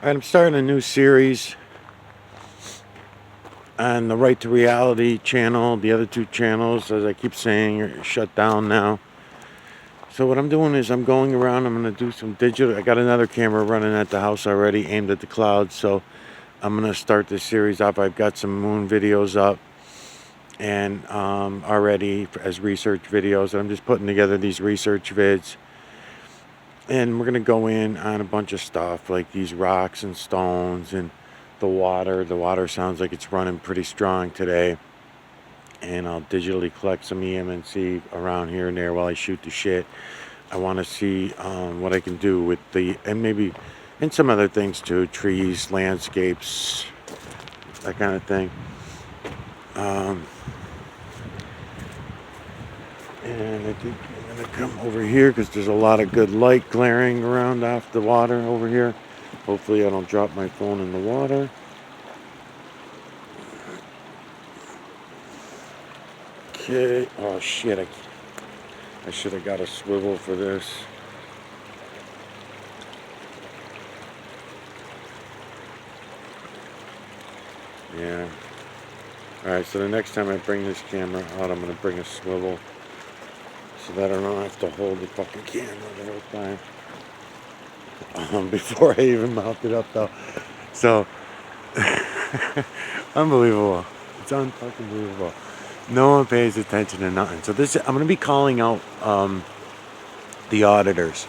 Alright, I'm starting a new series on the Right to Reality channel. The other two channels, as I keep saying, are shut down now. So what I'm doing is I'm going around. I'm going to do some digital. I got another camera running at the house already aimed at the clouds. So I'm going to start this series off. I've got some moon videos up and already as research videos. And I'm just putting together these research vids. And we're going to go in on a bunch of stuff like these rocks and stones and the water. The water sounds like it's running pretty strong today. And I'll digitally collect some EMNC around here and there while I shoot the shit. I want to see what I can do with and maybe, and some other things too, trees, landscapes, that kind of thing. And I think I'm going to come over here because there's a lot of good light glaring around off the water over here. Hopefully I don't drop my phone in the water. Okay. Oh shit, I should have got a swivel for this. Yeah. Alright, so the next time I bring this camera out, I'm going to bring a swivel so that I don't have to hold the fucking camera the whole time. Before I even mount it up though. So, unbelievable. It's unfucking believable. No one pays attention to nothing. So I'm going to be calling out the auditors.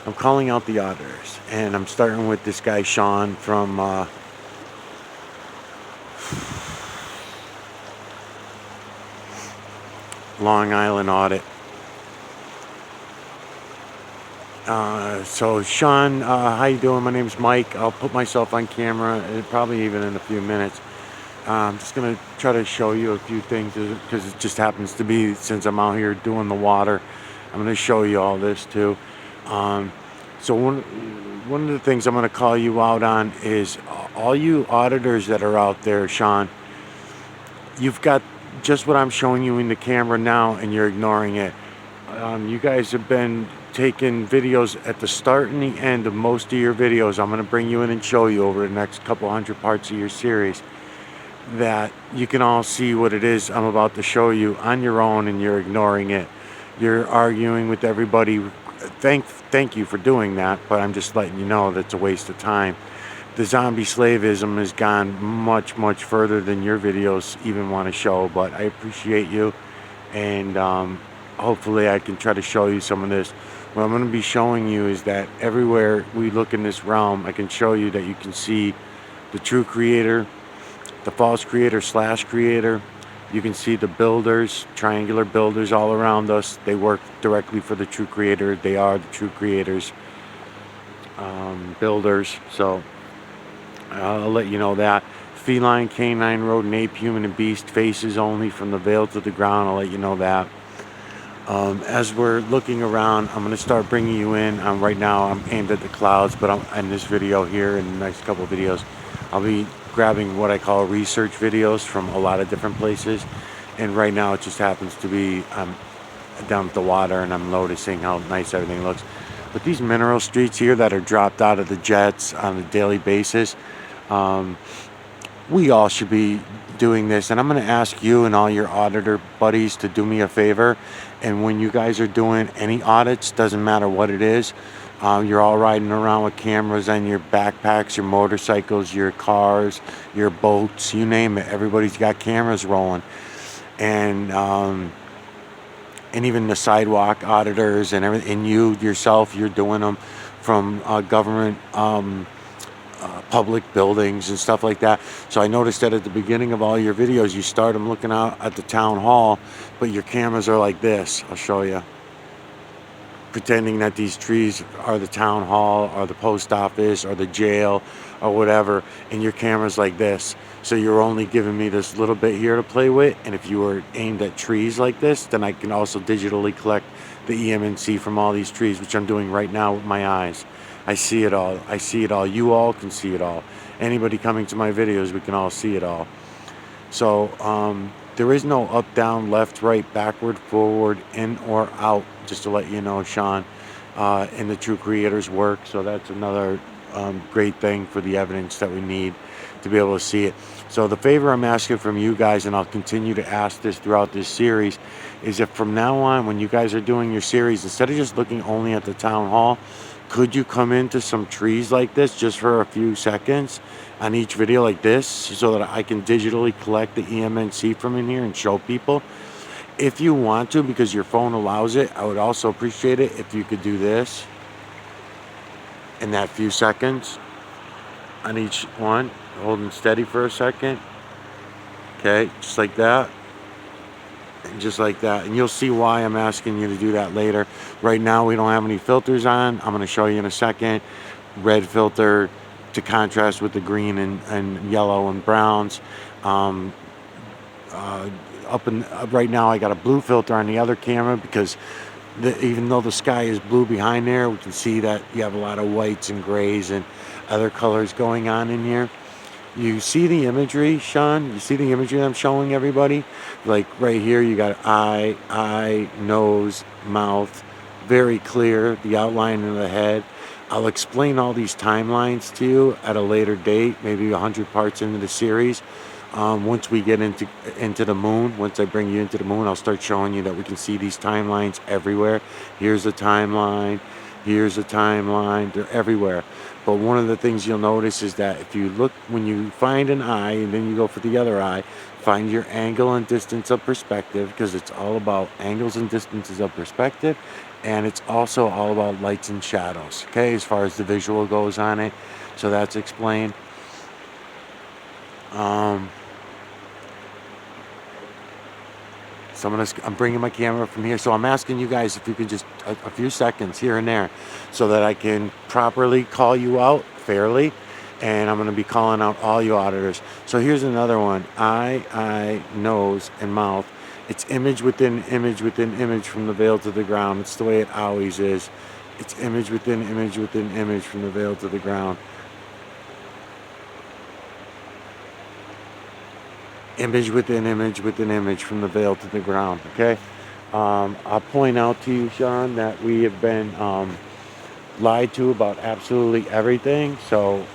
I'm calling out the auditors. And I'm starting with this guy, Sean, from Long Island Audit. So Sean, how you doing? My name's Mike. I'll put myself on camera, probably even in a few minutes. I'm just going to try to show you a few things because it just happens to be, since I'm out here doing the water, I'm going to show you all this too. So one of the things I'm going to call you out on is all you auditors that are out there, Sean, you've got just what I'm showing you in the camera now and you're ignoring it. You guys have been taking videos at the start and the end of most of your videos. I'm going to bring you in and show you over the next couple hundred parts of your series that you can all see what it is I'm about to show you on your own, and you're ignoring it. You're arguing with everybody. Thank you for doing that, but I'm just letting you know that's a waste of time. The zombie slavism has gone much, much further than your videos even want to show, but I appreciate you, and hopefully I can try to show you some of this. What I'm going to be showing you is that everywhere we look in this realm, I can show you that you can see the true creator, the false creator / creator. You can see the builders, triangular builders all around us. They work directly for the true creator. They are the true creators, builders. So I'll let you know that. Feline, canine, rodent, ape, human, and beast, faces only from the veil to the ground. I'll let you know that. As we're looking around, I'm going to start bringing you in. Right now I'm aimed at the clouds, but in this video here, in the next couple of videos, I'll be grabbing what I call research videos from a lot of different places. And right now it just happens to be down at the water, and I'm noticing how nice everything looks. But these mineral streets here that are dropped out of the jets on a daily basis, we all should be doing this. And I'm going to ask you and all your auditor buddies to do me a favor. And when you guys are doing any audits, doesn't matter what it is, you're all riding around with cameras on your backpacks, your motorcycles, your cars, your boats, you name it. Everybody's got cameras rolling. And even the sidewalk auditors and everything, and you yourself, you're doing them from government public buildings and stuff like that. So I noticed that at the beginning of all your videos, you start them looking out at the town hall, but your cameras are like this. I'll show you. Pretending that these trees are the town hall or the post office or the jail or whatever, and your camera's like this. So you're only giving me this little bit here to play with, and if you were aimed at trees like this, then I can also digitally collect the EMNC from all these trees, which I'm doing right now with my eyes. I see it all. I see it all. You all can see it all. Anybody coming to my videos, we can all see it all. So there is no up, down, left, right, backward, forward, in or out, just to let you know, Sean, in the true creator's work. So that's another great thing for the evidence that we need to be able to see it. So the favor I'm asking from you guys, and I'll continue to ask this throughout this series, is if from now on, when you guys are doing your series, instead of just looking only at the town hall, could you come into some trees like this just for a few seconds on each video like this, so that I can digitally collect the EMNC from in here and show people? If you want to, because your phone allows it, I would also appreciate it if you could do this in that few seconds on each one, holding steady for a second. Okay, just like that. And just like that. And you'll see why I'm asking you to do that later. Right now, we don't have any filters on. I'm going to show you in a second. Red filter to contrast with the green and yellow and browns. Right now, I got a blue filter on the other camera because even though the sky is blue behind there, we can see that you have a lot of whites and grays and other colors going on in here. You see the imagery, Sean? You see the imagery I'm showing everybody? Like right here, you got eye, nose, mouth, very clear, the outline of the head. I'll explain all these timelines to you at a later date, maybe 100 parts into the series. Once we get into the moon, once I bring you into the moon, I'll start showing you that we can see these timelines everywhere. Here's a timeline. Here's a timeline. They're everywhere. But one of the things you'll notice is that if you look, when you find an eye and then you go for the other eye, find your angle and distance of perspective, because it's all about angles and distances of perspective, and it's also all about lights and shadows, okay, as far as the visual goes on it. So that's explained. So I'm bringing my camera from here. So I'm asking you guys if you could just a few seconds here and there so that I can properly call you out fairly. And I'm going to be calling out all you auditors. So here's another one. Eye, nose, and mouth. It's image within image within image from the veil to the ground. It's the way it always is. It's image within image within image from the veil to the ground. Image within image within image from the veil to the ground, okay? I'll point out to you, Sean, that we have been lied to about absolutely everything. So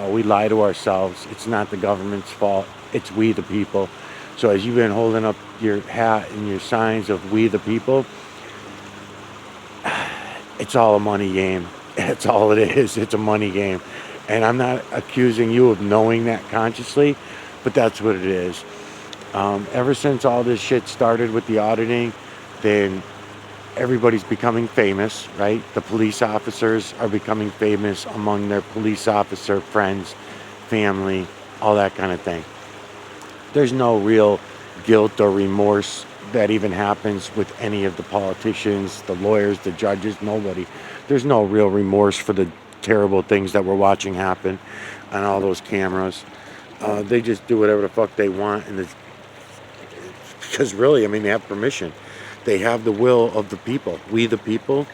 we lie to ourselves. It's not the government's fault. It's we the people. So as you've been holding up your hat and your signs of we the people, it's all a money game. That's all it is. It's a money game. And I'm not accusing you of knowing that consciously, but that's what it is. Ever since all this shit started with the auditing, then everybody's becoming famous, right? The police officers are becoming famous among their police officer friends, family, all that kind of thing. There's no real guilt or remorse that even happens with any of the politicians, the lawyers, the judges, nobody. There's no real remorse for the terrible things that we're watching happen on all those cameras. They just do whatever the fuck they want, and it's because really, I mean, they have permission. They have the will of the people. We the people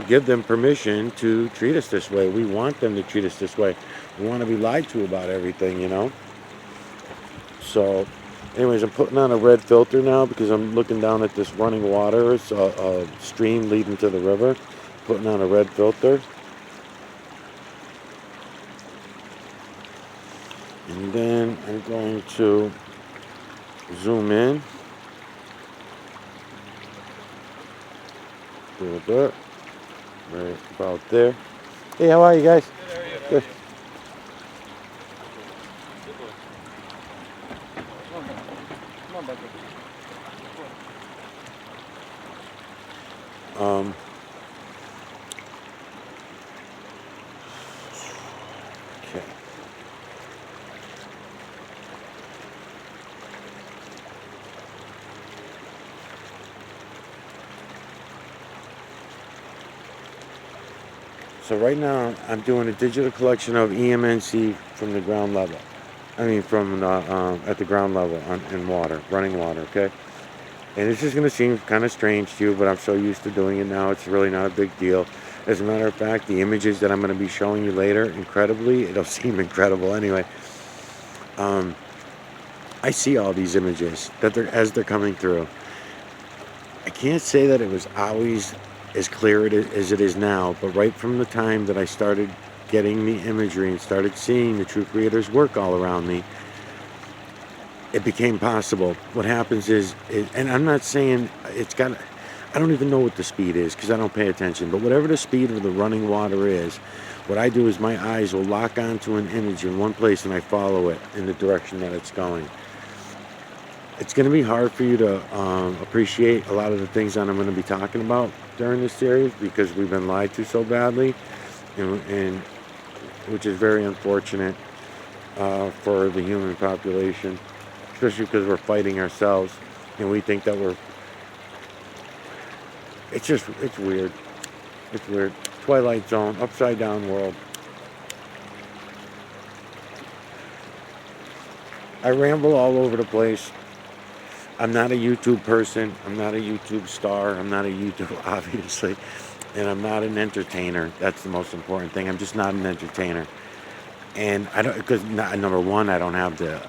give them permission to treat us this way. We want them to treat us this way. We want to be lied to about everything, you know. So, anyways, I'm putting on a red filter now because I'm looking down at this running water. It's a stream leading to the river. Putting on a red filter. And then I'm going to zoom in a little bit, right about there. Hey, how are you guys? Good, how are you? Good. Come on, buddy. Okay. So right now I'm doing a digital collection of EMNC from the ground level. I mean from the, at the ground level in water, running water, okay? And this is going to seem kind of strange to you, but I'm so used to doing it now, it's really not a big deal. As a matter of fact, the images that I'm going to be showing you later, incredibly, it'll seem incredible anyway. I see all these images that as they're coming through. I can't say that it was always as clear as it is now, but right from the time that I started getting the imagery and started seeing the true creator's work all around me, it became possible. What happens is and I'm not saying it's got, I don't even know what the speed is because I don't pay attention, but whatever the speed of the running water is, what I do is my eyes will lock onto an image in one place and I follow it in the direction that it's going. It's going to be hard for you to appreciate a lot of the things that I'm going to be talking about during this series because we've been lied to so badly, and which is very unfortunate for the human population, especially because we're fighting ourselves and we think that we're, it's weird. It's weird. Twilight Zone, upside down world. I ramble all over the place. I'm not a YouTube person. I'm not a YouTube star. I'm not a YouTube, obviously. And I'm not an entertainer. That's the most important thing. I'm just not an entertainer. And I don't, because number one, I don't have the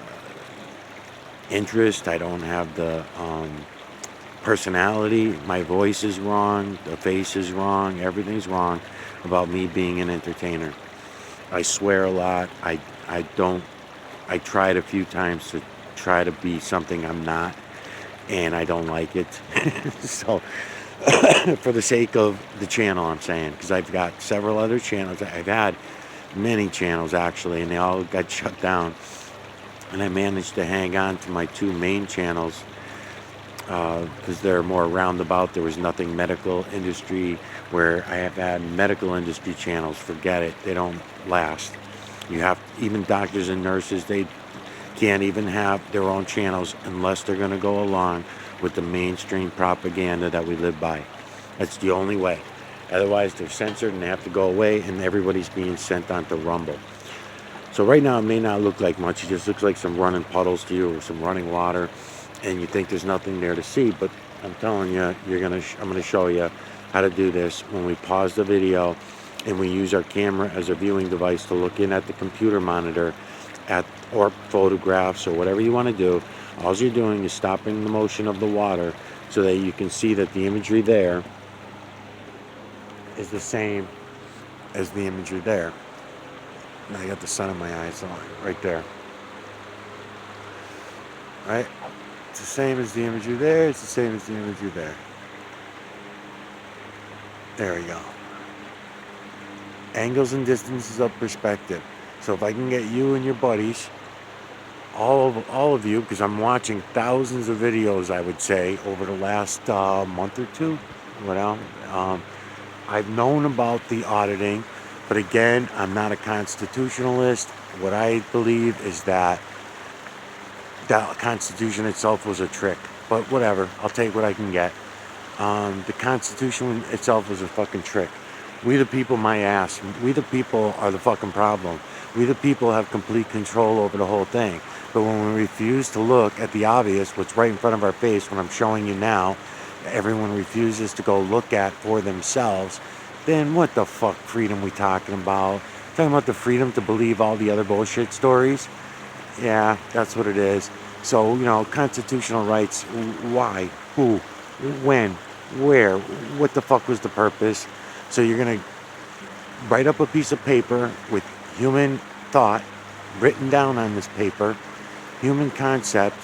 interest. I don't have the personality. My voice is wrong. The face is wrong. Everything's wrong about me being an entertainer. I swear a lot. I tried a few times to try to be something I'm not, and I don't like it. So, for the sake of the channel, I'm saying, because I've got several other channels. I've had many channels, actually, and they all got shut down. And I managed to hang on to my two main channels because they're more roundabout. There was nothing medical industry, where I have had medical industry channels. Forget it. They don't last. You have, even doctors and nurses, they can't even have their own channels unless they're going to go along with the mainstream propaganda that we live by. That's the only way. Otherwise, they're censored and they have to go away, and everybody's being sent on to Rumble. So right now, it may not look like much. It just looks like some running puddles to you or some running water, and you think there's nothing there to see. But I'm telling you, I'm gonna show you how to do this when we pause the video and we use our camera as a viewing device to look in at the computer monitor or photographs or whatever you want to do. All you're doing is stopping the motion of the water so that you can see that the imagery there is the same as the imagery there. Now I got the sun in my eyes right there. Right? It's the same as the imagery there. It's the same as the imagery there. There we go. Angles and distances of perspective. So if I can get you and your buddies, all of you, because I'm watching thousands of videos, I would say, over the last month or two. I've known about the auditing, but again, I'm not a constitutionalist. What I believe is that the Constitution itself was a trick. But whatever, I'll take what I can get. The Constitution itself was a fucking trick. We the people, my ass. We the people are the fucking problem. We the people have complete control over the whole thing. But when we refuse to look at the obvious, what's right in front of our face, what I'm showing you now, everyone refuses to go look at for themselves, then what the fuck freedom we talking about? Talking about the freedom to believe all the other bullshit stories? Yeah, that's what it is. So, constitutional rights, why? Who? When? Where? What the fuck was the purpose? So you're going to write up a piece of paper with human thought written down on this paper, human concept,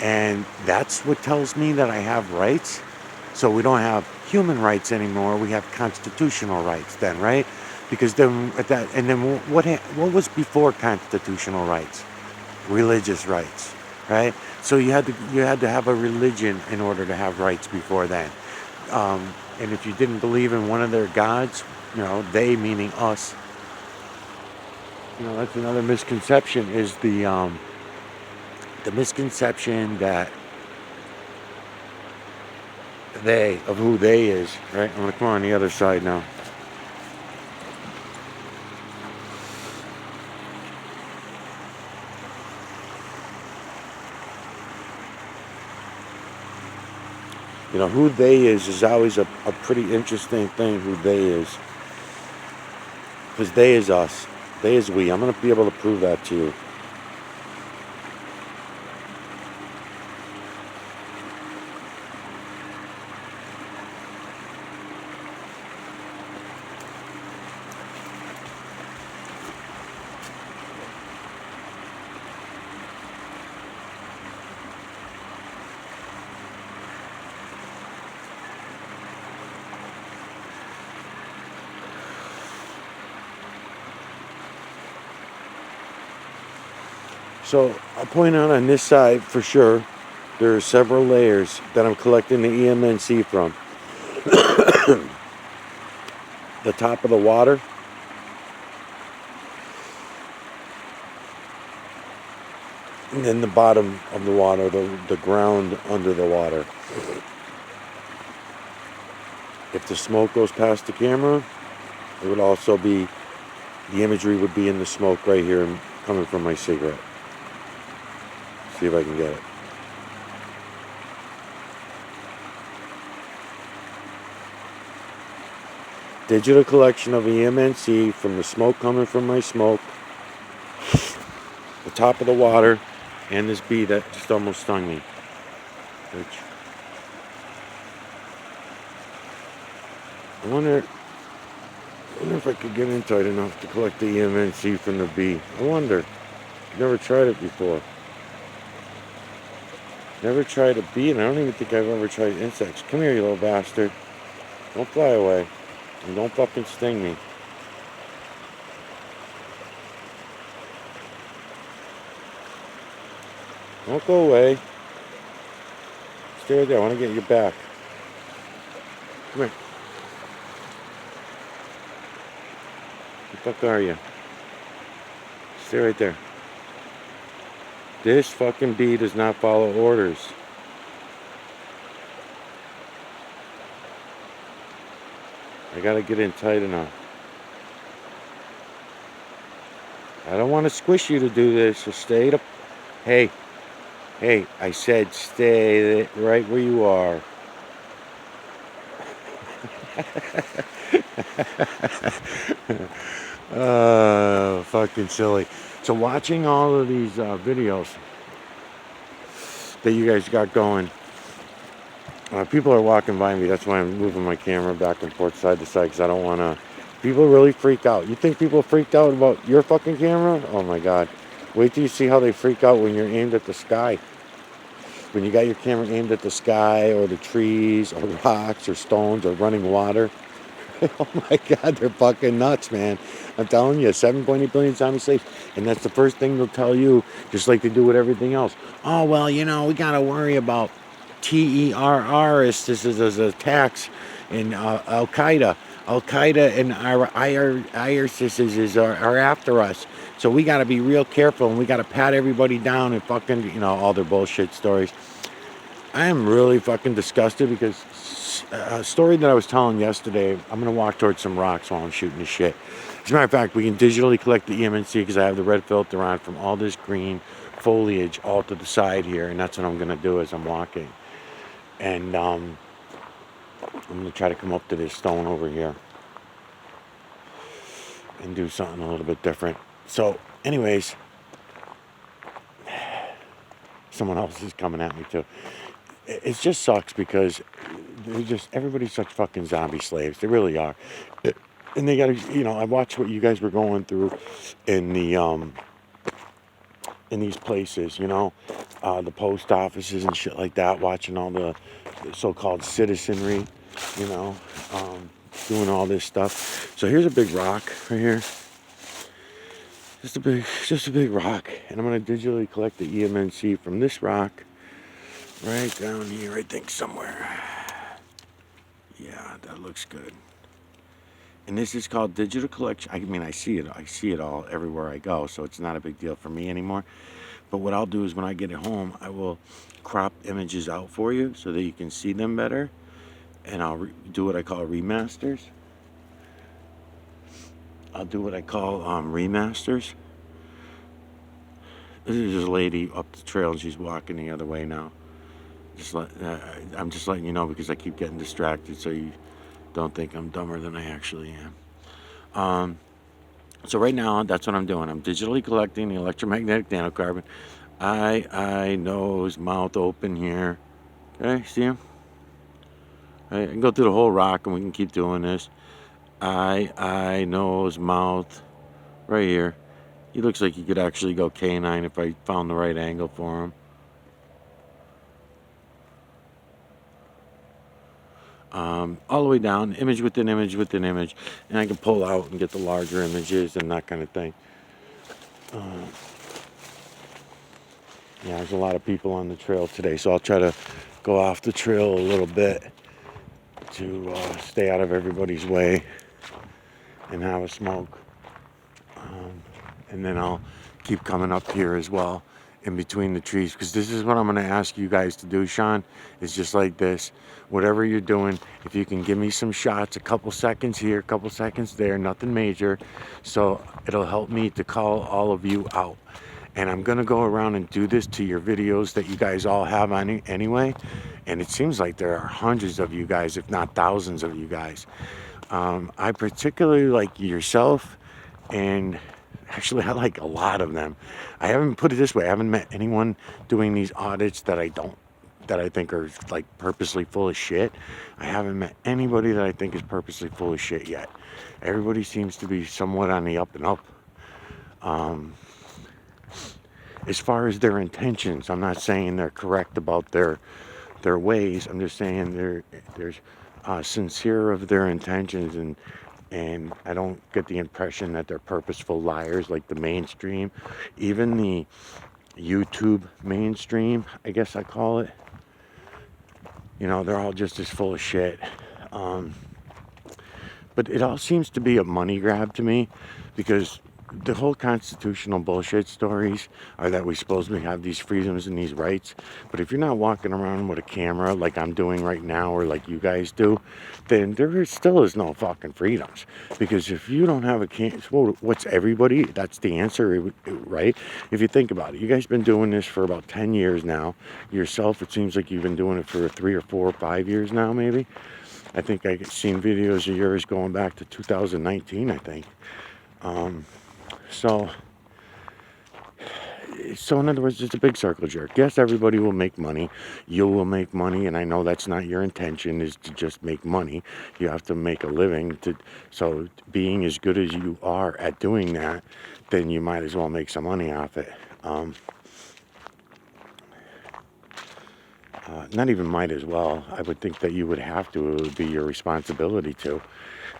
and that's what tells me that I have rights. So we don't have human rights anymore, we have constitutional rights then, right? Because then what was before constitutional rights? Religious rights, right? So you had to have a religion in order to have rights before then. And if you didn't believe in one of their gods, they meaning us, that's another misconception, is the misconception that of who they is, right? I'm gonna come on the other side now. Who they is always a pretty interesting thing, who they is. Because they is us. They is we. I'm going to be able to prove that to you. So I'll point out on this side for sure, there are several layers that I'm collecting the EMNC from. The top of the water, and then the bottom of the water, the ground under the water. If the smoke goes past the camera, it would also be, the imagery would be in the smoke right here coming from my cigarette. See if I can get it. Digital collection of EMNC from the smoke coming from my smoke, the top of the water, and this bee that just almost stung me. I wonder if I could get in tight enough to collect the EMNC from the bee. I wonder. Never tried it before. Never tried a bee, and I don't even think I've ever tried insects. Come here, you little bastard. Don't fly away. And don't fucking sting me. Don't go away. Stay right there. I want to get your back. Come here. The fuck are you? Stay right there. This fucking bee does not follow orders. I gotta get in tight enough. I don't want to squish you to do this, so stay the... Hey, I said stay right where you are. Fucking silly. So watching all of these videos that you guys got going, people are walking by me. That's why I'm moving my camera back and forth side to side, because I don't want to... People really freak out. You think people freaked out about your fucking camera? Oh my God. Wait till you see how they freak out when you're aimed at the sky. When you got your camera aimed at the sky or the trees or rocks or stones or running water. Oh my God, they're fucking nuts, man. I'm telling you, 7.8 billion zombies slaves. And that's the first thing they'll tell you, just like they do with everything else. Oh, well, you know, we got to worry about terrorists. This is attacks in Al-Qaeda. Al-Qaeda and ISIS are after us. So we got to be real careful, and we got to pat everybody down and fucking, you know, all their bullshit stories. I am really fucking disgusted because a story that I was telling yesterday, I'm going to walk towards some rocks while I'm shooting the shit. As a matter of fact, we can digitally collect the EMNC because I have the red filter on from all this green foliage all to the side here, and that's what I'm going to do as I'm walking. And I'm going to try to come up to this stone over here and do something a little bit different. So, anyways, someone else is coming at me too. It just sucks because everybody's such fucking zombie slaves. They really are. And they gotta, you know, I watched what you guys were going through in the in these places, you know, the post offices and shit like that, watching all the so-called citizenry, you know, doing all this stuff. So here's a big rock right here. Just a big rock, and I'm gonna digitally collect the EMNC from this rock right down here, I think somewhere. Yeah, that looks good. And this is called digital collection. I mean, I see it all everywhere I go, so it's not a big deal for me anymore. But what I'll do is when I get it home, I will crop images out for you so that you can see them better, and I'll do what I call remasters. I'll do what I call remasters. This is this lady up the trail, and she's walking the other way now. I'm just letting you know because I keep getting distracted, so you don't think I'm dumber than I actually am. So right now, that's what I'm doing. I'm digitally collecting the electromagnetic nanocarbon. Eye, nose, mouth open here. Okay, see him? I can go through the whole rock, and we can keep doing this. Eye, nose, mouth, right here. He looks like he could actually go canine if I found the right angle for him. All the way down, image within image within image, and I can pull out and get the larger images and that kind of thing. Yeah, there's a lot of people on the trail today, so I'll try to go off the trail a little bit to stay out of everybody's way and have a smoke. And then I'll keep coming up here as well in between the trees, because this is what I'm going to ask you guys to do, Sean. It's just like this. Whatever you're doing, if you can give me some shots, a couple seconds here, a couple seconds there, nothing major, so it'll help me to call all of you out. And I'm going to go around and do this to your videos that you guys all have on anyway. And it seems like there are hundreds of you guys, if not thousands of you guys. I particularly like yourself, and actually I like a lot of them. I haven't, put it this way, I haven't met anyone doing these audits that I think are like purposely full of shit. I haven't met anybody that I think is purposely full of shit yet. Everybody seems to be somewhat on the up and up. As far as their intentions, I'm not saying they're correct about their ways. I'm just saying they're sincere of their intentions, and I don't get the impression that they're purposeful liars like the mainstream, even the YouTube mainstream, I guess I call it. You know, they're all just as full of shit. But it all seems to be a money grab to me, because the whole constitutional bullshit stories are that we supposedly have these freedoms and these rights. But if you're not walking around with a camera like I'm doing right now, or like you guys do, then there still is no fucking freedoms. Because if you don't have a camera, well, what's everybody? That's the answer, right? If you think about it, you guys been doing this for about 10 years now. Yourself, it seems like you've been doing it for 3 or 4 or 5 years now, maybe. I think I've seen videos of yours going back to 2019, I think. So in other words, it's a big circle jerk. Yes, everybody will make money. You will make money, and I know that's not your intention, is to just make money. You have to make a living. So being as good as you are at doing that, then you might as well make some money off it. Not even might as well. I would think that you would have to. It would be your responsibility to.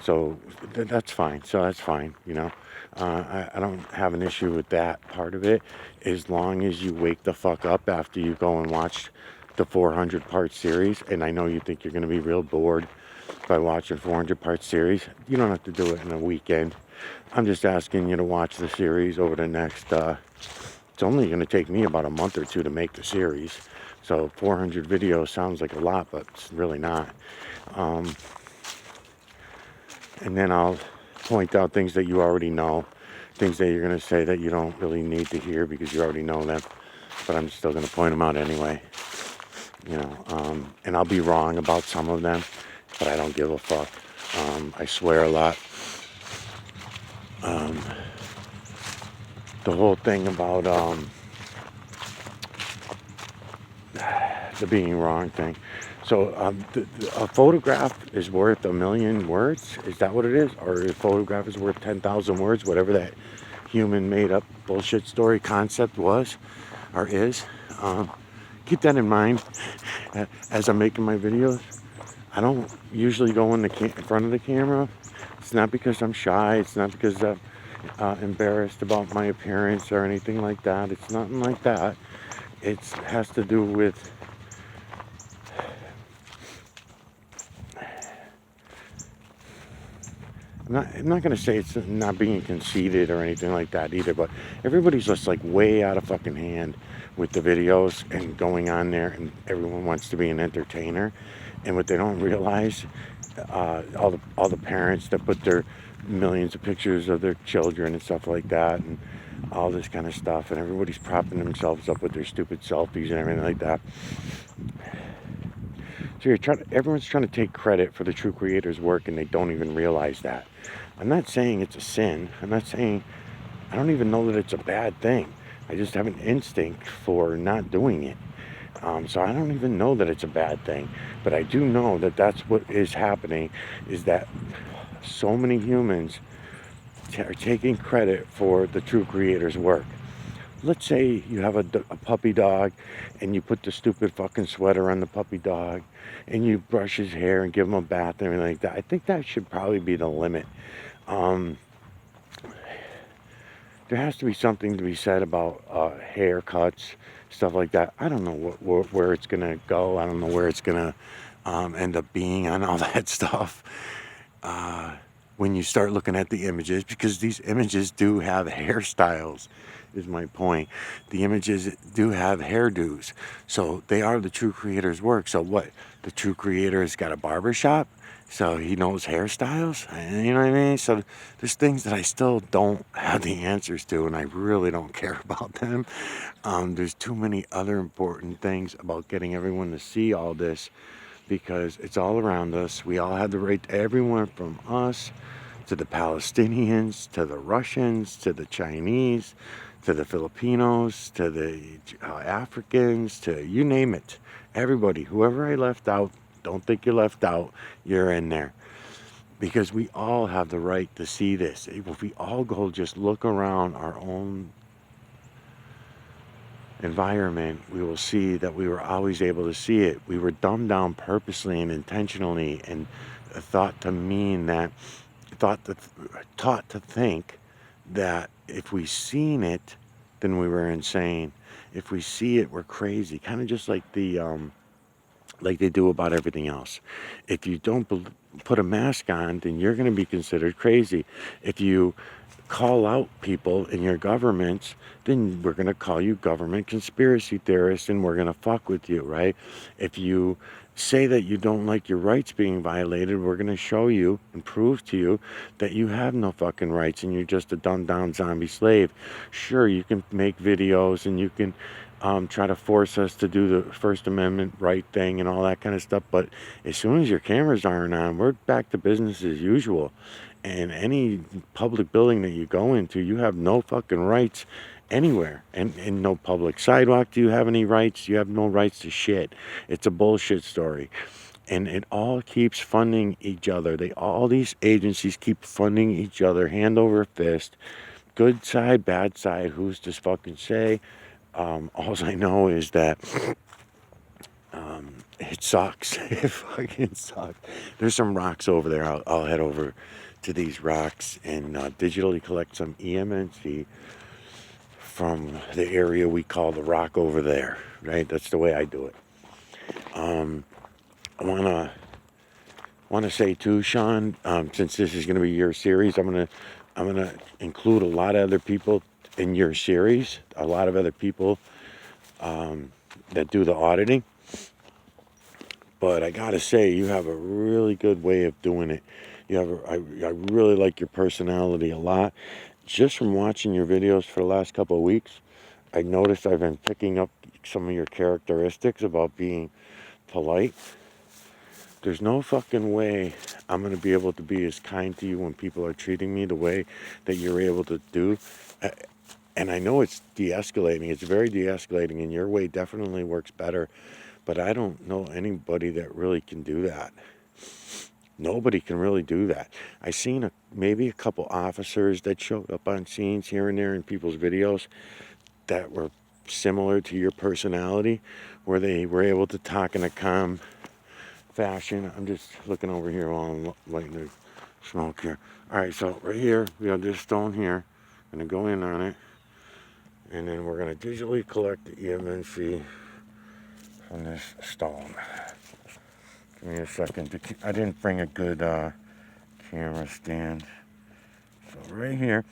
So that's fine. So that's fine, you know. I don't have an issue with that part of it, as long as you wake the fuck up after you go and watch the 400-part series. And I know you think you're going to be real bored by watching 400-part series. You don't have to do it in a weekend. I'm just asking you to watch the series over the next, it's only going to take me about a month or two to make the series. So 400 videos sounds like a lot, but it's really not. And then I'll point out things that you already know, things that you're going to say that you don't really need to hear because you already know them, but I'm still going to point them out anyway. You know, and I'll be wrong about some of them, but I don't give a fuck. I swear a lot. The whole thing about the being wrong thing. So a photograph is worth 1,000,000 words. Is that what it is? Or a photograph is worth 10,000 words, whatever that human made up bullshit story concept was or is. Keep that in mind as I'm making my videos. I don't usually go in front of the camera. It's not because I'm shy. It's not because I'm embarrassed about my appearance or anything like that. It's nothing like that. It has to do with I'm not going to say it's not being conceited or anything like that either, but everybody's just like way out of fucking hand with the videos and going on there, and everyone wants to be an entertainer. And what they don't realize, all the parents that put their millions of pictures of their children and stuff like that, and all this kind of stuff, and everybody's propping themselves up with their stupid selfies and everything like that. So everyone's trying to take credit for the true creator's work, and they don't even realize that. I'm not saying it's a sin. I don't even know that it's a bad thing. I just have an instinct for not doing it. So I don't even know that it's a bad thing. But I do know that that's what is happening, is that so many humans are taking credit for the true creator's work. Let's say you have a puppy dog, and you put the stupid fucking sweater on the puppy dog, and you brush his hair and give him a bath and everything like that. I think that should probably be the limit. There has to be something to be said about haircuts, stuff like that. I don't know where it's gonna go. I don't know where it's gonna end up being on all that stuff. When you start looking at the images, because these images do have hairstyles, is my point. The images do have hairdos, so they are the true creator's work. So what? The true creator has got a barber shop, so he knows hairstyles. You know what I mean? So there's things that I still don't have the answers to, and I really don't care about them. There's too many other important things about getting everyone to see all this, because it's all around us. We all have the right, everyone from us to the Palestinians, to the Russians, to the Chinese, to the Filipinos, to the Africans, to you name it. Everybody, whoever I left out, don't think you're left out, you're in there. Because we all have the right to see this. If we all go just look around our own environment, we will see that we were always able to see it. We were dumbed down purposely and intentionally, and thought to mean that, taught to think that if we seen it, then we were insane. If we see it, we're crazy. Kind of just like like they do about everything else. If you don't put a mask on, then you're going to be considered crazy. If you call out people in your governments, then we're going to call you government conspiracy theorists, and we're going to fuck with you, right? If you say that you don't like your rights being violated, we're going to show you and prove to you that you have no fucking rights and you're just a dumbed down zombie slave. Sure, you can make videos and you can try to force us to do the First Amendment right thing and all that kind of stuff, but as soon as your cameras aren't on, we're back to business as usual. And any public building that you go into, you have no fucking rights anywhere. And no public sidewalk do you have any rights. You have no rights to shit. It's a bullshit story. And it all keeps funding each other. All these agencies keep funding each other hand over fist. Good side, bad side, who's to fucking say? All I know is that it sucks. It fucking sucks. There's some rocks over there. I'll head over to these rocks and digitally collect some EMNC from the area we call the rock over there. Right? That's the way I do it. I wanna say too, Sean. Since this is gonna be your series, I'm gonna include a lot of other people in your series. A lot of other people that do the auditing. But I gotta say, you have a really good way of doing it. I really like your personality a lot. Just from watching your videos for the last couple of weeks, I noticed I've been picking up some of your characteristics about being polite. There's no fucking way I'm gonna be able to be as kind to you when people are treating me the way that you're able to do. And I know it's de-escalating. It's very de-escalating, and your way definitely works better. But I don't know anybody that really can do that. Nobody can really do that. I seen maybe a couple officers that showed up on scenes here and there in people's videos that were similar to your personality, where they were able to talk in a calm fashion. I'm just looking over here while I'm lighting the smoke here. All right, so right here we have this stone here. I'm gonna go in on it, and then we're gonna digitally collect the EMNC from this stone. Give me a second. I didn't bring a good camera stand. So right here,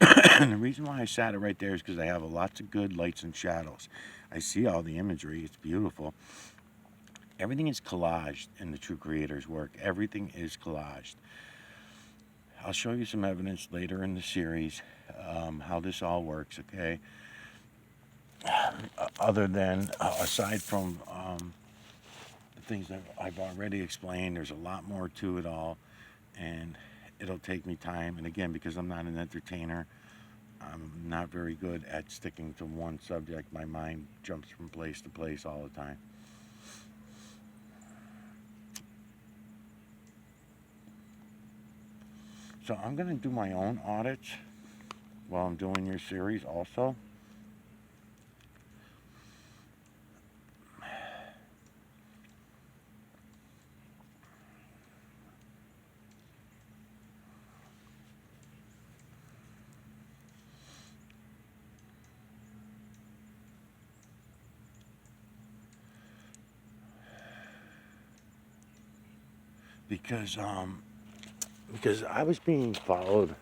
and the reason why I sat it right there is because I have lots of good lights and shadows. I see all the imagery. It's beautiful. Everything is collaged in the True Creator's work. Everything is collaged. I'll show you some evidence later in the series how this all works, okay? Other than, aside from the things that I've already explained, there's a lot more to it all, and it'll take me time. And again, because I'm not an entertainer, I'm not very good at sticking to one subject. My mind jumps from place to place all the time. So I'm going to do my own audits while I'm doing your series also. because I was being followed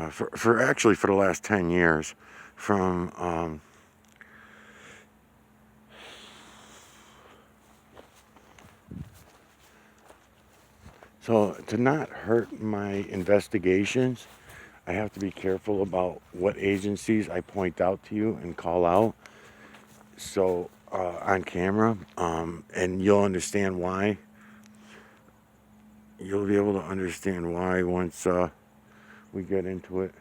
for actually for the last 10 years from so to not hurt my investigations, I have to be careful about what agencies I point out to you and call out. So on camera, and you'll understand why. You'll be able to understand why once we get into it.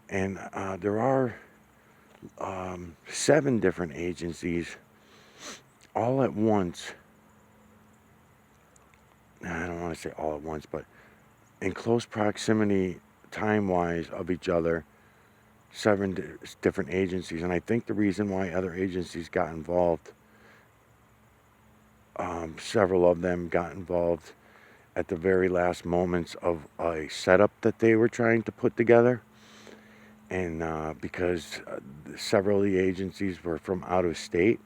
And there are 7 different agencies all at once. I don't want to say all at once, but in close proximity time-wise of each other, 7 different agencies. And I think the reason why other agencies got involved, several of them got involved at the very last moments of a setup that they were trying to put together. And because several of the agencies were from out of state,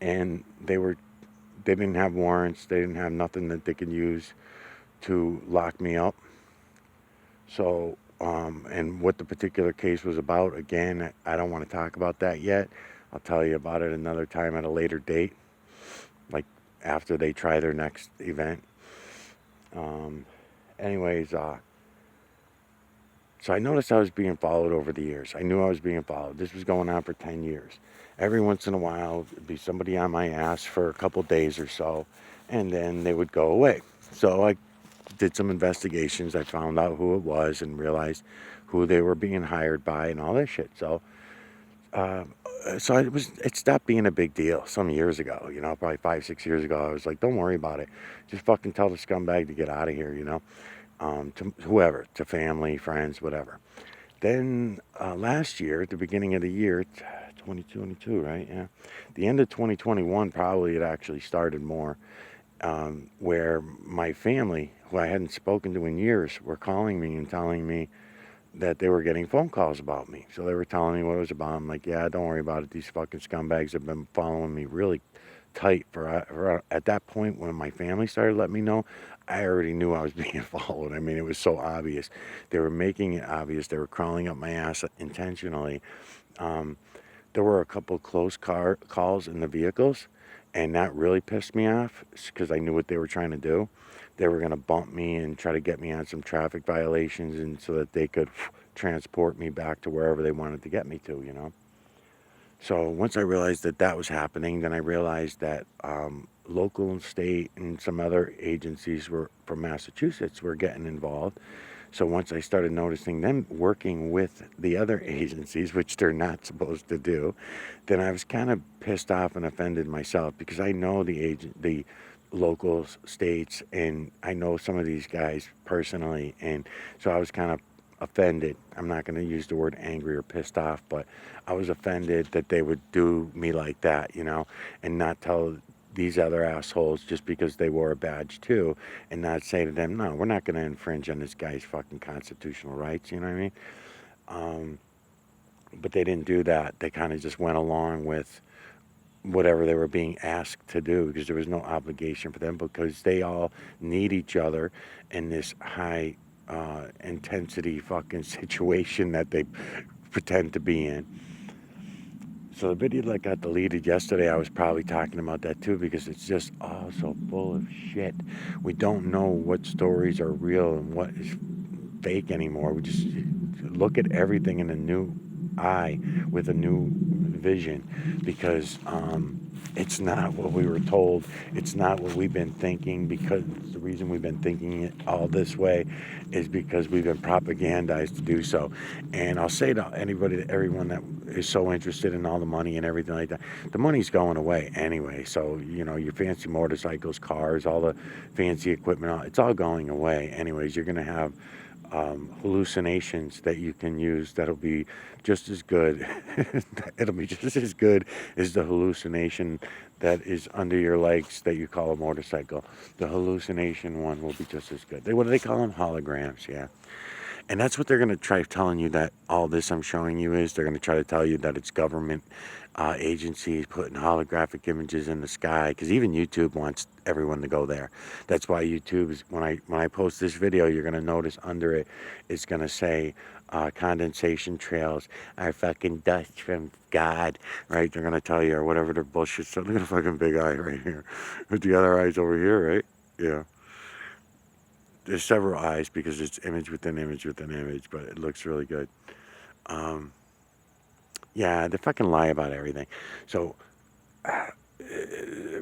and they didn't have warrants, they didn't have nothing that they could use to lock me up. So, and what the particular case was about, again, I don't want to talk about that yet. I'll tell you about it another time at a later date, like after they try their next event. Anyways, so I noticed I was being followed over the years. I knew I was being followed. This was going on for 10 years. Every once in a while, there'd be somebody on my ass for a couple days or so, and then they would go away. So I did some investigations. I found out who it was and realized who they were being hired by and all that shit. So, it stopped being a big deal some years ago. You know, probably 5, 6 years ago. I was like, don't worry about it. Just fucking tell the scumbag to get out of here. You know. To whoever, to family, friends, whatever. Then last year, at the beginning of the year, 2022, right? Yeah. The end of 2021, probably it actually started more, where my family, who I hadn't spoken to in years, were calling me and telling me that they were getting phone calls about me. So they were telling me what it was about. I'm like, yeah, don't worry about it. These fucking scumbags have been following me really tight for at that point when my family started letting me know. I already knew I was being followed. I mean, it was so obvious. They were making it obvious. They were crawling up my ass intentionally. There were a couple close calls in the vehicles, and that really pissed me off because I knew what they were trying to do. They were going to bump me and try to get me on some traffic violations, and so that they could transport me back to wherever they wanted to get me to, you know. So once I realized that that was happening, then I realized that local and state and some other agencies were from Massachusetts were getting involved. So once I started noticing them working with the other agencies, which they're not supposed to do, then I was kind of pissed off and offended myself because I know the local states, and I know some of these guys personally, and so I was kind of offended. I'm not going to use the word angry or pissed off, but I was offended that they would do me like that, you know, and not tell these other assholes just because they wore a badge too, and not say to them, no, we're not going to infringe on this guy's fucking constitutional rights, you know what I mean? But they didn't do that. They kind of just went along with whatever they were being asked to do because there was no obligation for them because they all need each other in this high intensity fucking situation that they pretend to be in. So the video that got deleted yesterday, I was probably talking about that too because it's just all so full of shit. We don't know what stories are real and what is fake anymore. We just look at everything in a new eye with a new vision because it's not what we were told. It's not what we've been thinking, because the reason we've been thinking it all this way is because we've been propagandized to do so. And I'll say to everyone that is so interested in all the money and everything like that, the money's going away anyway. So, you know, your fancy motorcycles, cars, all the fancy equipment, it's all going away anyways. You're going to have hallucinations that you can use that'll be just as good. It'll be just as good as the hallucination that is under your legs that you call a motorcycle. The hallucination one will be just as good. What do they call them? Holograms, yeah. And that's what they're going to try telling you, that all this I'm showing you is. They're going to try to tell you that it's government agencies putting holographic images in the sky, because even YouTube wants everyone to go there. That's why YouTube is, when I post this video, you're going to notice under it, it's going to say condensation trails are fucking dust from God, right? They're going to tell you, or whatever their bullshit. So look at a fucking big eye right here. With the other eyes over here, right? Yeah. There's several eyes because it's image within image within image, but it looks really good. Yeah, they fucking lie about everything. So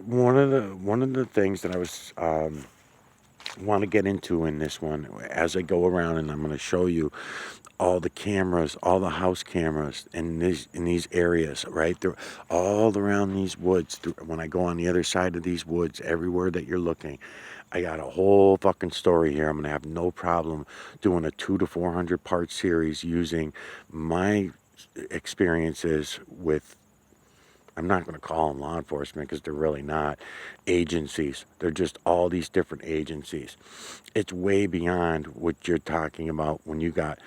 one of the things that I was want to get into in this one, as I go around, and I'm going to show you all the cameras, all the house cameras in these areas, right? They're all around these woods. When I go on the other side of these woods, everywhere that you're looking, I got a whole fucking story here. I'm gonna have no problem doing a 200 to 400 part series using my experiences with, I'm not going to call them law enforcement because they're really not, agencies. They're just all these different agencies. It's way beyond what you're talking about when you got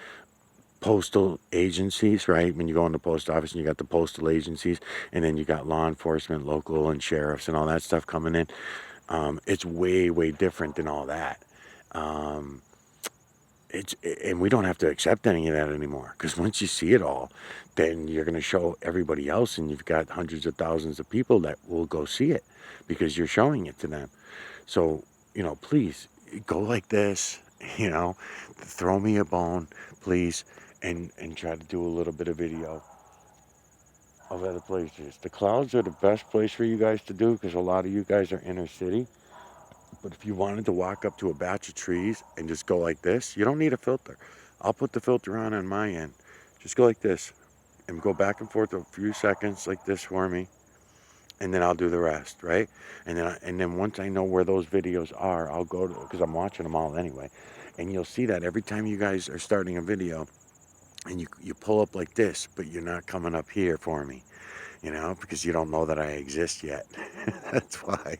postal agencies, right? When you go in the post office and you got the postal agencies, and then you got law enforcement, local, and sheriffs and all that stuff coming in. It's way, way different than all that. Um, and we don't have to accept any of that anymore, because once you see it all, then you're going to show everybody else, and you've got hundreds of thousands of people that will go see it because you're showing it to them. So, please go like this, throw me a bone, please, and try to do a little bit of video of other places. The clouds are the best place for you guys to do, because a lot of you guys are inner city. But if you wanted to walk up to a batch of trees and just go like this, you don't need a filter. I'll put the filter on my end. Just go like this and go back and forth a few seconds like this for me, and then I'll do the rest, right? And then once I know where those videos are, I'll go to, because I'm watching them all anyway, and you'll see that every time you guys are starting a video and you pull up like this, but you're not coming up here for me, because you don't know that I exist yet. That's why.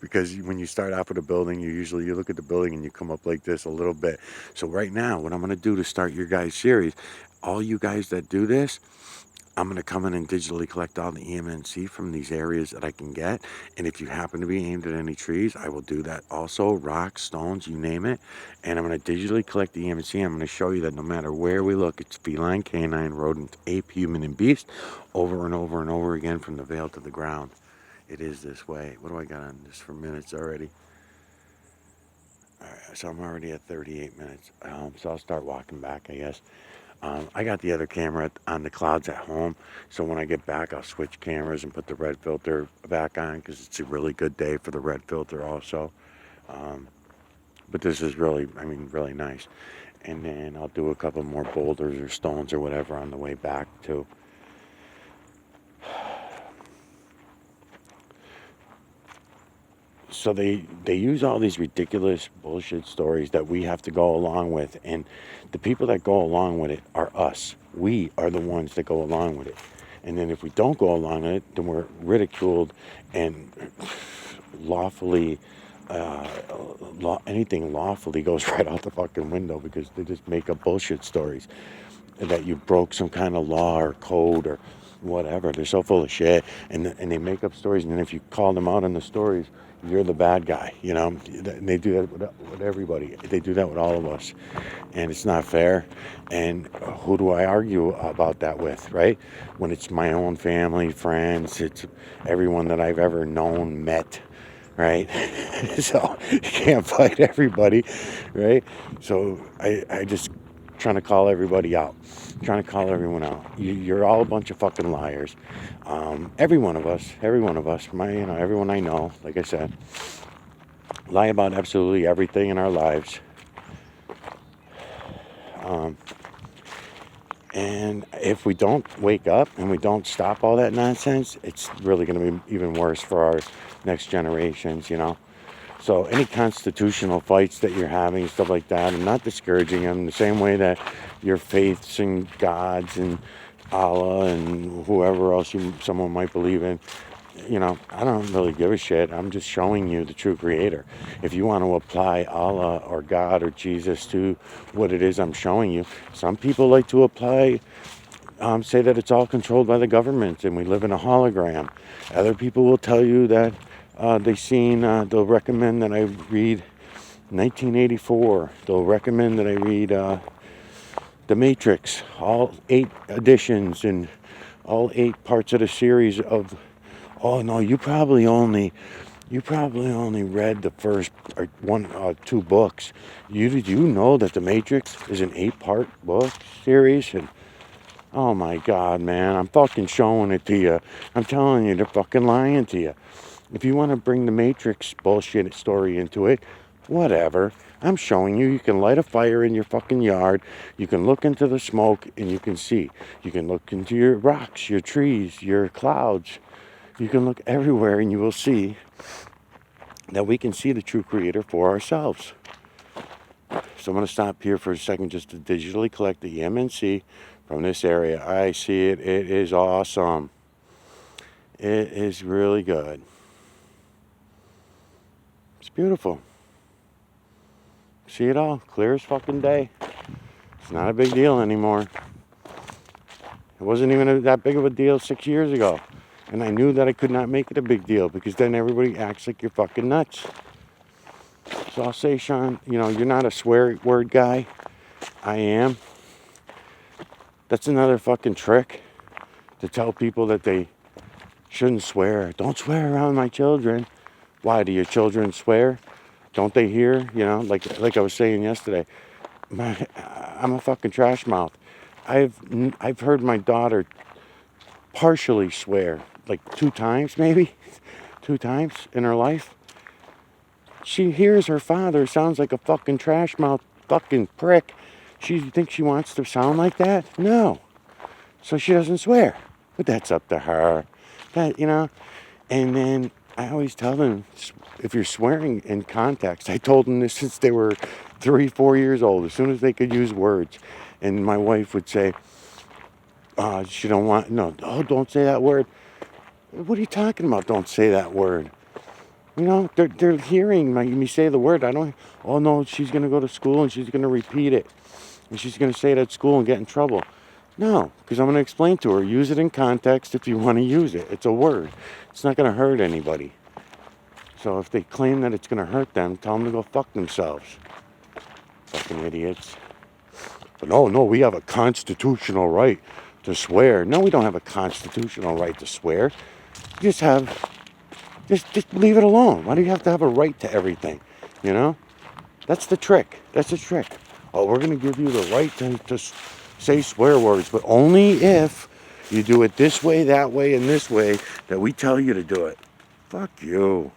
Because when you start off with a building, you look at the building and you come up like this a little bit. So right now, what I'm going to do to start your guys' series, all you guys that do this, I'm going to come in and digitally collect all the EMNC from these areas that I can get. And if you happen to be aimed at any trees, I will do that also. Rocks, stones, you name it. And I'm going to digitally collect the EMNC. I'm going to show you that no matter where we look, it's feline, canine, rodent, ape, human, and beast, over and over and over again from the veil to the ground. It is this way. What do I got on this for minutes already? All right, so I'm already at 38 minutes. So I'll start walking back, I guess. I got the other camera on the clouds at home, so when I get back, I'll switch cameras and put the red filter back on, because it's a really good day for the red filter also. But this is really, really nice. And then I'll do a couple more boulders or stones or whatever on the way back too. So they use all these ridiculous bullshit stories that we have to go along with, and the people that go along with it are us. We are the ones that go along with it. And then if we don't go along with it, then we're ridiculed, and lawfully, anything lawfully goes right out the fucking window, because they just make up bullshit stories that you broke some kind of law or code or whatever. They're so full of shit, and they make up stories, and then if you call them out on the stories, you're the bad guy, And they do that with everybody. They do that with all of us, and it's not fair. And who do I argue about that with, right? When it's my own family, friends, it's everyone that I've ever known, met, right? So you can't fight everybody, right? So I just trying to call everybody out, trying to call everyone out. You're all a bunch of fucking liars. Every one of us, everyone I know, like I said, lie about absolutely everything in our lives. And if we don't wake up and we don't stop all that nonsense, it's really going to be even worse for our next generations, So any constitutional fights that you're having, stuff like that, I'm not discouraging them. The same way that your faiths and gods and Allah and whoever else someone might believe in, I don't really give a shit. I'm just showing you the true creator. If you want to apply Allah or God or Jesus to what it is I'm showing you, some people like to apply, say that it's all controlled by the government and we live in a hologram. Other people will tell you that they'll recommend that I read 1984. They'll recommend that I read The Matrix, all 8 editions and all 8 parts of the series of. Oh no, you probably only read the first or 2 books. Did you know that The Matrix is an 8-part book series? And oh my God, man, I'm fucking showing it to you. I'm telling you, they're fucking lying to you. If you want to bring the Matrix bullshit story into it, whatever. I'm showing you. You can light a fire in your fucking yard. You can look into the smoke and you can see. You can look into your rocks, your trees, your clouds. You can look everywhere and you will see that we can see the true creator for ourselves. So I'm going to stop here for a second just to digitally collect the EMNC from this area. I see it. It is awesome. It is really good. It's beautiful. See it all. Clear as fucking day. It's not a big deal anymore. It wasn't even that big of a deal 6 years ago. And I knew that I could not make it a big deal because then everybody acts like you're fucking nuts. So I'll say, Sean, you're not a swear word guy. I am. That's another fucking trick to tell people that they shouldn't swear. Don't swear around my children. Why do your children swear? Don't they hear? Like I was saying yesterday, I'm a fucking trash mouth. I've heard my daughter partially swear, like 2 times maybe, 2 times in her life. She hears her father sounds like a fucking trash mouth fucking prick. She thinks she wants to sound like that? No. So she doesn't swear. But that's up to her. And then I always tell them, if you're swearing in context, I told them this since they were 3, 4 years old, as soon as they could use words. And my wife would say, she don't want, no, oh, don't say that word. What are you talking about? Don't say that word. They're hearing me say the word. Oh no, she's going to go to school and she's going to repeat it. And she's going to say it at school and get in trouble. No, because I'm going to explain to her, use it in context if you want to use it. It's a word. It's not going to hurt anybody. So if they claim that it's going to hurt them, tell them to go fuck themselves. Fucking idiots. But no, we have a constitutional right to swear. No, we don't have a constitutional right to swear. Just leave it alone. Why do you have to have a right to everything? That's the trick. That's the trick. Oh, we're going to give you the right to say swear words, but only if you do it this way, that way, and this way that we tell you to do it. Fuck you.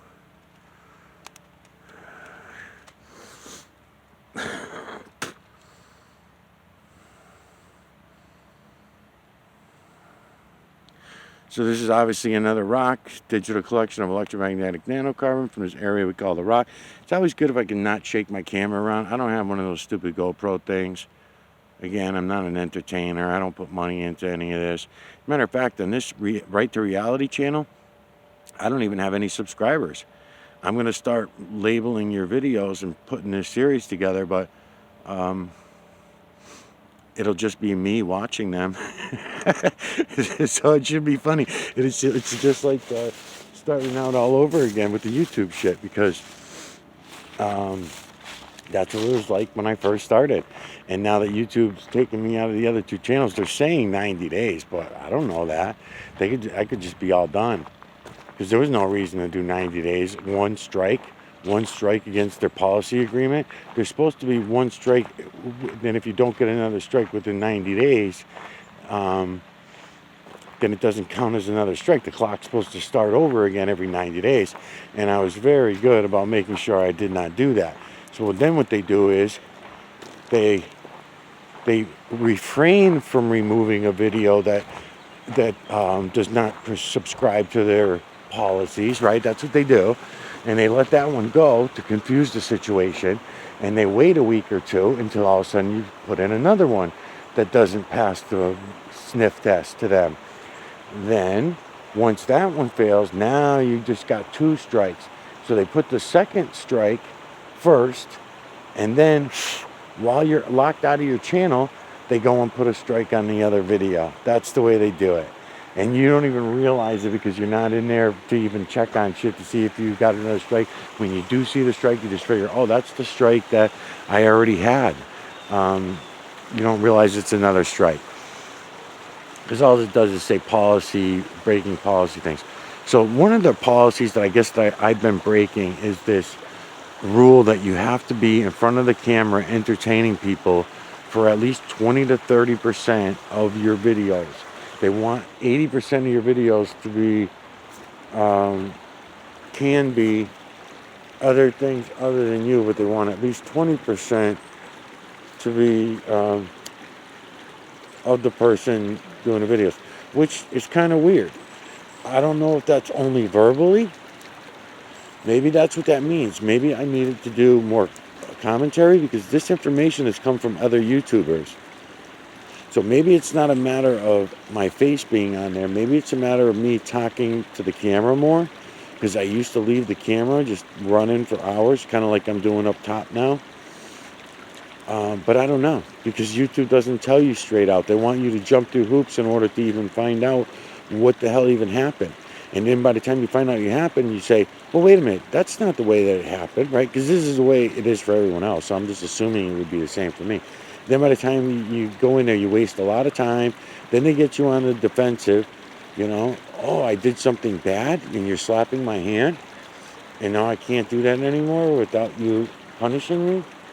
So this is obviously another rock, digital collection of electromagnetic nanocarbon from this area we call the rock. It's always good if I can not shake my camera around. I don't have one of those stupid GoPro things. Again, I'm not an entertainer. I don't put money into any of this. Matter of fact, on this Right to Reality channel, I don't even have any subscribers. I'm going to start labeling your videos and putting this series together, but it'll just be me watching them. So it should be funny. It's just like starting out all over again with the YouTube shit, because that's what it was like when I first started. And now that YouTube's taking me out of the other 2 channels, they're saying 90 days, but I don't know that. I could just be all done. Because there was no reason to do 90 days. One strike against their policy agreement. There's supposed to be 1 strike. Then if you don't get another strike within 90 days, then it doesn't count as another strike. The clock's supposed to start over again every 90 days. And I was very good about making sure I did not do that. So then what they do is they refrain from removing a video that does not subscribe to their policies, right? That's what they do. And they let that one go to confuse the situation. And they wait a week or 2 until all of a sudden you put in another one that doesn't pass the sniff test to them. Then Once that one fails, now you just got 2 strikes. So they put the second strike first, and then while you're locked out of your channel, they go and put a strike on the other video. That's the way they do it. And you don't even realize it because you're not in there to even check on shit to see if you got another strike. When you do see the strike, you just figure, oh, that's the strike that I already had. You don't realize it's another strike. Because all it does is say policy, breaking policy things. So one of the policies that I guess that I've been breaking is this rule that you have to be in front of the camera entertaining people for at least 20 to 30% of your videos. They want 80% of your videos to be, can be other things other than you, but they want at least 20% to be of the person doing the videos, which is kind of weird. I don't know if that's only verbally. Maybe that's what that means. Maybe I needed to do more commentary because this information has come from other YouTubers. So maybe it's not a matter of my face being on there. Maybe it's a matter of me talking to the camera more, because I used to leave the camera just running for hours, kind of like I'm doing up top now. But I don't know, because YouTube doesn't tell you straight out. They want you to jump through hoops in order to even find out what the hell even happened. And then by the time you find out it happened, you say, well, wait a minute, that's not the way that it happened, right? Because this is the way it is for everyone else. So I'm just assuming it would be the same for me. Then by the time you go in there, you waste a lot of time. Then they get you on the defensive, you know. Oh, I did something bad and you're slapping my hand. And now I can't do that anymore without you punishing me.